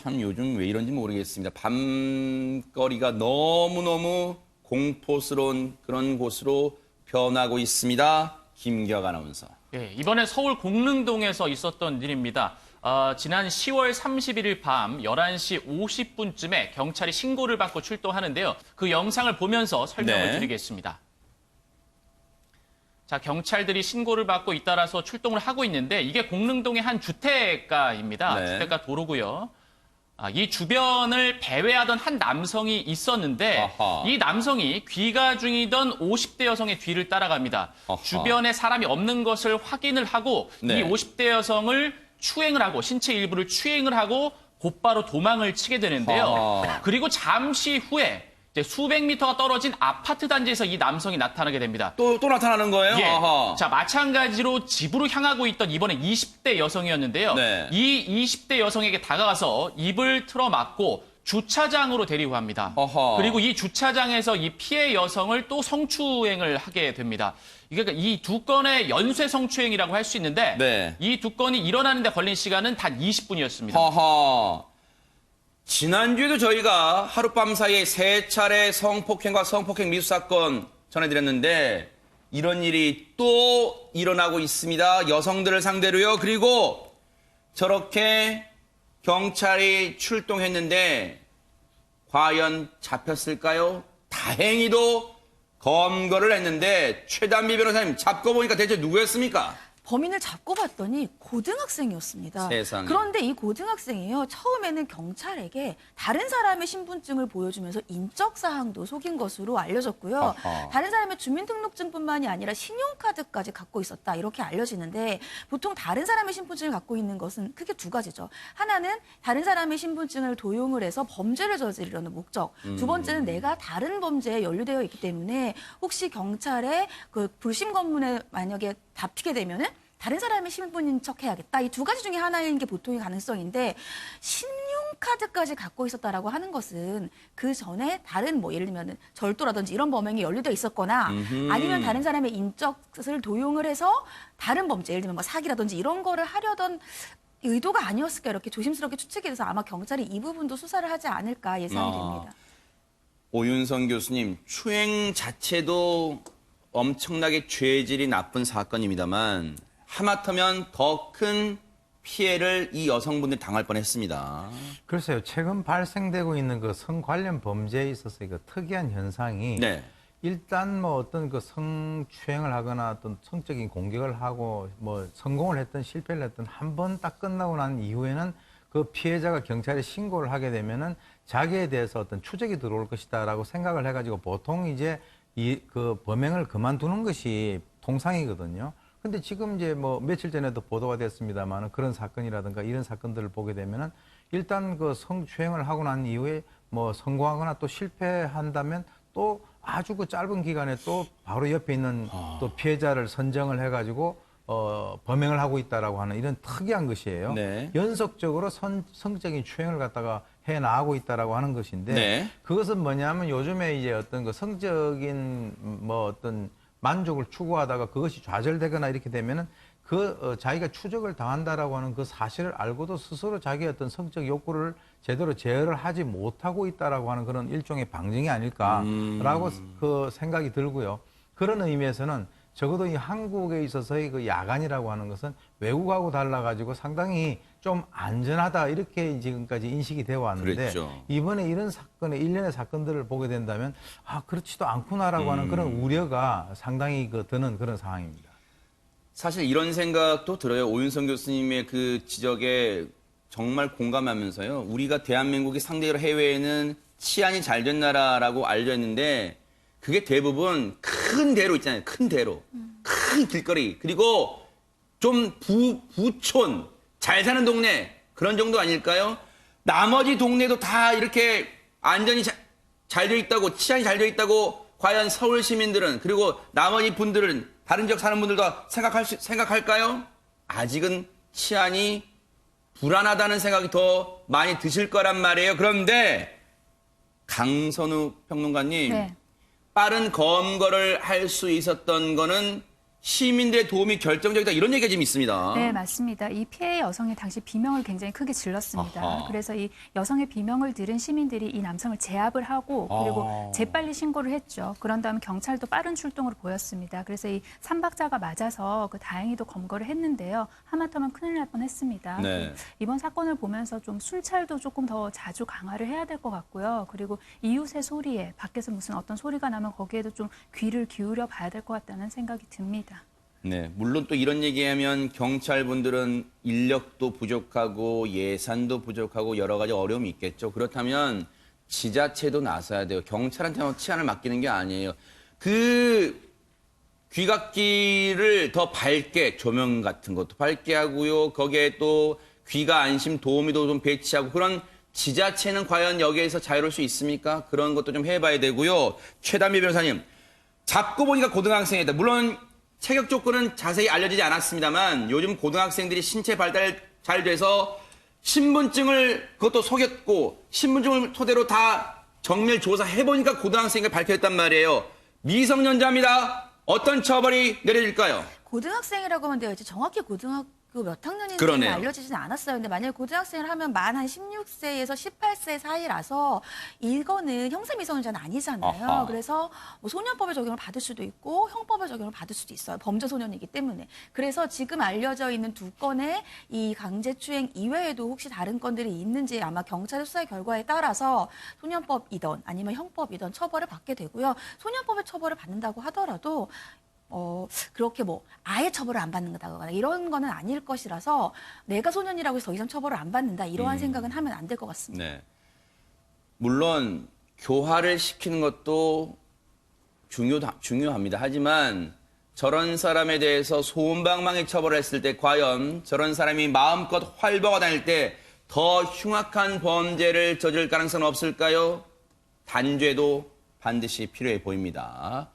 참 요즘 왜 이런지 모르겠습니다. 밤거리가 너무너무 공포스러운 그런 곳으로 변하고 있습니다. 김기혁 아나운서. 예, 이번에 서울 공릉동에서 있었던 일입니다. 지난 10월 31일 밤 11시 50분쯤에 경찰이 신고를 받고 출동하는데요. 그 영상을 보면서 설명을 드리겠습니다. 자, 경찰들이 신고를 받고 잇따라서 출동을 하고 있는데 이게 공릉동의 한 주택가입니다. 네. 주택가 도로고요. 이 주변을 배회하던 한 남성이 있었는데 아하. 이 남성이 귀가 중이던 50대 여성의 뒤를 따라갑니다. 아하. 주변에 사람이 없는 것을 확인을 하고 네. 이 50대 여성을 추행을 하고 신체 일부를 추행을 하고 곧바로 도망을 치게 되는데요. 아하. 그리고 잠시 후에 이제 수백 미터가 떨어진 아파트 단지에서 이 남성이 나타나게 됩니다. 또 나타나는 거예요? 예. 아하. 자, 마찬가지로 집으로 향하고 있던 이번에 20대 여성이었는데요. 네. 이 20대 여성에게 다가가서 입을 틀어막고 주차장으로 데리고 갑니다. 어허. 그리고 이 주차장에서 이 피해 여성을 또 성추행을 하게 됩니다. 이게 이 두 건의 연쇄 성추행이라고 할 수 있는데 네. 이 두 건이 일어나는 데 걸린 시간은 단 20분이었습니다. 하하. 지난주에도 저희가 하룻밤 사이에 3차례 성폭행과 성폭행 미수 사건 전해드렸는데 이런 일이 또 일어나고 있습니다. 여성들을 상대로요. 그리고 저렇게 경찰이 출동했는데 과연 잡혔을까요? 다행히도 검거를 했는데 최단비 변호사님 잡고 보니까 대체 누구였습니까? 범인을 잡고 봤더니 고등학생이었습니다. 세상에. 그런데 이 고등학생이요. 처음에는 경찰에게 다른 사람의 신분증을 보여주면서 인적 사항도 속인 것으로 알려졌고요. 아하. 다른 사람의 주민등록증뿐만이 아니라 신용카드까지 갖고 있었다. 이렇게 알려지는데 보통 다른 사람의 신분증을 갖고 있는 것은 크게 두 가지죠. 하나는 다른 사람의 신분증을 도용을 해서 범죄를 저지르려는 목적. 두 번째는 내가 다른 범죄에 연루되어 있기 때문에 혹시 경찰의 그 불심 검문에 만약에 잡히게 되면은 다른 사람의 신분인 척 해야겠다. 이 두 가지 중에 하나인 게 보통의 가능성인데 신용카드까지 갖고 있었다라고 하는 것은 그 전에 다른 뭐 예를 들면 절도라든지 이런 범행에 연루되어 있었거나 아니면 다른 사람의 인적을 도용을 해서 다른 범죄 예를 들면 뭐 사기라든지 이런 거를 하려던 의도가 아니었을까 이렇게 조심스럽게 추측이 돼서 아마 경찰이 이 부분도 수사를 하지 않을까 예상이 됩니다. 오윤성 교수님, 추행 자체도 엄청나게 죄질이 나쁜 사건입니다만 하마터면 더 큰 피해를 이 여성분들이 당할 뻔했습니다. 글쎄요. 최근 발생되고 있는 그 성 관련 범죄에 있어서 그 특이한 현상이 네. 일단 뭐 어떤 그 성추행을 하거나 어떤 성적인 공격을 하고 뭐 성공을 했든 실패를 했든 한 번 딱 끝나고 난 이후에는 그 피해자가 경찰에 신고를 하게 되면은 자기에 대해서 어떤 추적이 들어올 것이다라고 생각을 해가지고 보통 이제 그 범행을 그만두는 것이 통상이거든요. 근데 지금 이제 뭐 며칠 전에도 보도가 됐습니다만 그런 사건이라든가 이런 사건들을 보게 되면은 일단 그 성추행을 하고 난 이후에 뭐 성공하거나 또 실패한다면 또 아주 그 짧은 기간에 또 바로 옆에 있는 또 피해자를 선정을 해가지고 범행을 하고 있다라고 하는 이런 특이한 것이에요. 네. 연속적으로 성적인 추행을 갖다가 해 나가고 있다라고 하는 것인데 네. 그것은 뭐냐면 요즘에 이제 어떤 그 성적인 뭐 어떤 만족을 추구하다가 그것이 좌절되거나 이렇게 되면은 자기가 추적을 당한다라고 하는 그 사실을 알고도 스스로 자기의 어떤 성적 욕구를 제대로 제어를 하지 못하고 있다라고 하는 그런 일종의 방증이 아닐까라고 그 생각이 들고요. 그런 의미에서는 적어도 이 한국에 있어서의 그 야간이라고 하는 것은 외국하고 달라가지고 상당히 좀 안전하다 이렇게 지금까지 인식이 되어 왔는데 그랬죠. 이번에 이런 사건의 일련의 사건들을 보게 된다면 그렇지도 않구나라고 하는 그런 우려가 상당히 드는 그런 상황입니다. 사실 이런 생각도 들어요. 오윤성 교수님의 그 지적에 정말 공감하면서요. 우리가 대한민국이 상대로 해외에는 치안이 잘 된 나라라고 알려 있는데 그게 대부분 큰 대로 있잖아요. 큰 대로. 큰 길거리. 그리고 좀 부촌, 잘 사는 동네 그런 정도 아닐까요? 나머지 동네도 다 이렇게 안전이 잘 돼 있다고, 치안이 잘 돼 있다고 과연 서울 시민들은 그리고 나머지 분들은 다른 지역 사는 분들도 생각할까요? 아직은 치안이 불안하다는 생각이 더 많이 드실 거란 말이에요. 그런데 강선우 평론가님. 네. 빠른 검거를 할 수 있었던 거는 시민들의 도움이 결정적이다 이런 얘기가 지금 있습니다. 네, 맞습니다. 이 피해 여성이 당시 비명을 굉장히 크게 질렀습니다. 아하. 그래서 이 여성의 비명을 들은 시민들이 이 남성을 제압을 하고 그리고 재빨리 신고를 했죠. 그런 다음 경찰도 빠른 출동을 보였습니다. 그래서 이 삼박자가 맞아서 다행히도 검거를 했는데요. 하마터면 큰일 날 뻔했습니다. 네. 이번 사건을 보면서 좀 순찰도 조금 더 자주 강화를 해야 될 것 같고요. 그리고 이웃의 소리에 밖에서 무슨 어떤 소리가 나면 거기에도 좀 귀를 기울여 봐야 될 것 같다는 생각이 듭니다. 네, 물론 또 이런 얘기하면 경찰분들은 인력도 부족하고 예산도 부족하고 여러 가지 어려움이 있겠죠. 그렇다면 지자체도 나서야 돼요. 경찰한테만 치안을 맡기는 게 아니에요. 그 귀갓길을 더 밝게 조명 같은 것도 밝게 하고요. 거기에 또 귀가 안심 도우미도 좀 배치하고 그런 지자체는 과연 여기에서 자유로울 수 있습니까? 그런 것도 좀 해봐야 되고요. 최단미 변호사님, 잡고 보니까 고등학생이다. 물론 체격 조건은 자세히 알려지지 않았습니다만 요즘 고등학생들이 신체 발달 잘 돼서 신분증을 그것도 속였고 신분증을 토대로 다 정밀 조사해보니까 고등학생을 밝혀냈단 말이에요. 미성년자입니다. 어떤 처벌이 내려질까요? 고등학생이라고 하면 되어 있지 정확히 고등학교 몇 학년인지 그러네요. 알려지진 않았어요. 근데 만약에 고등학생을 하면 만 한 16세에서 18세 사이라서 이거는 형사미성년자는 아니잖아요. 아하. 그래서 뭐 소년법의 적용을 받을 수도 있고 형법의 적용을 받을 수도 있어요. 범죄소년이기 때문에. 그래서 지금 알려져 있는 두 건의 이 강제추행 이외에도 혹시 다른 건들이 있는지 아마 경찰의 수사 결과에 따라서 소년법이든 아니면 형법이든 처벌을 받게 되고요. 소년법의 처벌을 받는다고 하더라도 그렇게 뭐 아예 처벌을 안 받는다거나 이런 거는 아닐 것이라서 내가 소년이라고 해서 더 이상 처벌을 안 받는다 이러한 생각은 하면 안 될 것 같습니다. 네. 물론 교화를 시키는 것도 중요합니다. 하지만 저런 사람에 대해서 소음방망이 처벌했을 때 과연 저런 사람이 마음껏 활보가 다닐 때 더 흉악한 범죄를 저질 가능성은 없을까요? 단죄도 반드시 필요해 보입니다.